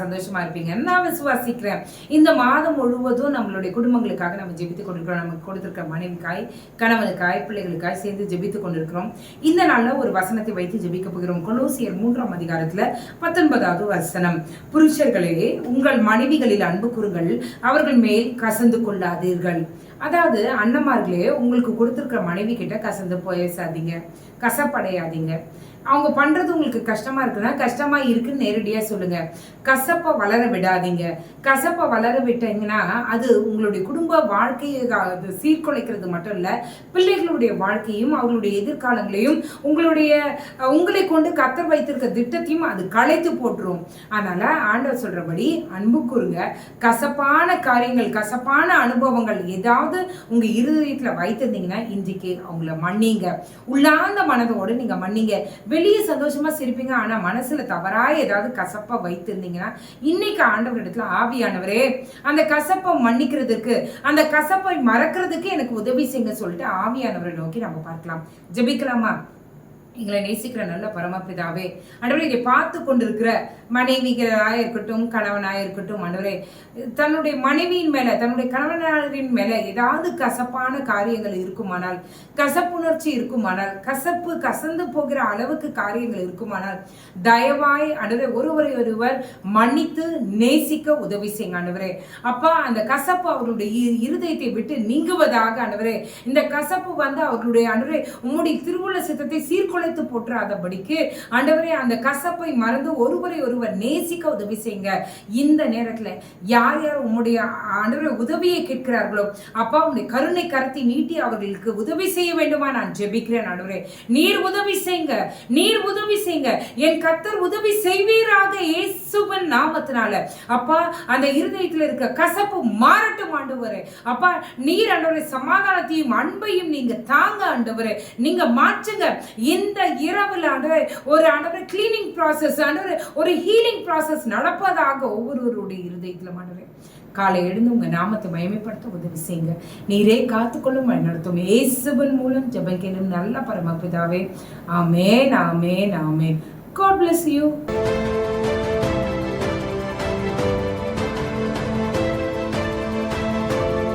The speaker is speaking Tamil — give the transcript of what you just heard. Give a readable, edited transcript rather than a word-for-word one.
சந்தோஷமா இருப்பீங்க நான் விசுவாசிக்கிறேன். இந்த மாதம் முழுவதும் நம்மளுடைய குடும்பங்களுக்காக நம்ம ஜெபித்துக் கொண்டிருக்கிறோம். நமக்கு கொடுத்திருக்கிற மனைவிக்காய், கணவனுக்காய், பிள்ளைகளுக்காய் சேர்ந்து ஜெபித்துக் கொண்டிருக்கிறோம். இந்த நாள்ல ஒரு வசனத்தை வைத்து ஜெபிக்க போகிறோம். கொலோசியர் 3ஆம் அதிகாரத்துல 19வது வசனம். புருஷர்களே, உங்கள் மனைவிகளில் அன்பு கூறுங்கள், அவர்கள் மேல் கசந்து கொள்ளாதீர்கள். அதாவது அண்ணமார்களே, உங்களுக்கு கொடுத்திருக்கிற மனைவி கிட்ட கசந்து பேசாதீங்க, கசப்படையாதீங்க. அவங்க பண்றது உங்களுக்கு கஷ்டமா இருக்குன்னா கஷ்டமா இருக்குன்னு நேரடியா சொல்லுங்க. கசப்பை வளர விடாதீங்க. கசப்பை வளர விட்டீங்கன்னா அது உங்களுடைய குடும்ப வாழ்க்கையை சீர்குலைக்கிறது மட்டும் இல்ல, பிள்ளைகளுடைய வாழ்க்கையும் அவர்களுடைய எதிர்காலங்களையும் உங்களை கொண்டு கத்தர் வைத்திருக்க திட்டத்தையும் அது களைத்து போட்டுரும். அதனால ஆண்டவர் சொல்றபடி அன்பு கூறுங்க. கசப்பான காரியங்கள், கசப்பான அனுபவங்கள் ஏதாவது உங்க இருதயத்துல வைத்திருந்தீங்கன்னா இன்றைக்கு அவங்கள மன்னிங்க. உள்ளார்ந்த மனதோடு நீங்க மன்னிங்க. வெளியே சந்தோஷமா சிரிப்பீங்க, ஆனா மனசுல தவறா ஏதாவது கசப்பா வைத்திருந்தீங்கன்னா இன்னைக்கு ஆண்டவர் இடத்துல, ஆவியானவரே அந்த கசப்பை மன்னிக்கிறதுக்கு, அந்த கசப்பை மறக்கிறதுக்கு எனக்கு உதவி செய்யுங்க சொல்லிட்டு ஆவியானவரை நோக்கி நம்ம பார்க்கலாம். ஜெபிக்கலாமா? எங்களை நேசிக்கிற நல்ல பரமபிதாவே, ஆண்டவரே இதை பார்த்து கொண்டிருக்கிற மனைவிகளாக இருக்கட்டும், கணவனாக இருக்கட்டும், ஆண்டவரே தன்னுடைய மனைவியின் மேல, தன்னுடைய கணவனின் மேல ஏதாவது கசப்பான காரியங்கள் இருக்குமானால், கசப்புணர்ச்சி இருக்குமானால், கசந்து போகிற அளவுக்கு காரியங்கள் இருக்குமானால் தயவாய் ஆண்டவரே ஒருவரை ஒருவர் மன்னித்து நேசிக்க உதவி செய்யுங்க ஆண்டவரே. அப்பா, அந்த கசப்பு அவர்களுடைய இருதயத்தை விட்டு நீங்குவதாக ஆண்டவரே. இந்த கசப்பு அவர்களுடைய ஆண்டவரே உம்முடைய திருவுள்ள சித்தத்தை சீர்குலைத்து போற்றாதபடிக்கு ஆண்டவரே அந்த கசப்பை மறந்து ஒருவரை ஒருவர் நேசிக்க உதவி செய்யுங்க. இந்த நேரத்துல யார் யார் உம்முடைய ஆண்டவரே உதவியை கேட்கிறார்களோ அப்பா, உம்முடைய கருணை கரத்தை நீட்டி அவர்களுக்கு உதவி செய்ய வேண்டுமா நான் ஜெபிக்கிறேன் ஆண்டவரே. நீர் உதவி செய்யுங்க, நீர் உதவி செய்யுங்க. என் கர்த்தர் உதவி செய்வீராக இயேசுவின் நாமத்தினால. அப்பா, அந்த இருதயத்தில் இருக்க கசப்பு மாறட்டும் ஆண்டவரே. அப்பா, நீர் ஆண்டவரே சமாதானத்தையும் அன்பையும் நீங்க தாங்க ஆண்டவரே, நீங்க மாற்றுங்க. இந்த இரவுல ஆண்டவரே ஒரு ஆண்டவரே கிளீனிங் ப்ராசஸ், ஆண்டவரே ஒரு ஹீலிங் ப்ராசஸ் நடப்பதாக ஒவ்வொருவருடைய இருதயத்துல ஆண்டவரே காலை எழுந்து உங்க நாமத்தை மகிமைப்படுத்த உதவி செய்யுங்க. நீரே காத்துக்கொள்ளும் நடத்தும் இயேசுவின் மூலம் ஜெபிக்கிறேன் நல்ல பரமபிதாவே. ஆமென், ஆமென், ஆமென். God bless you.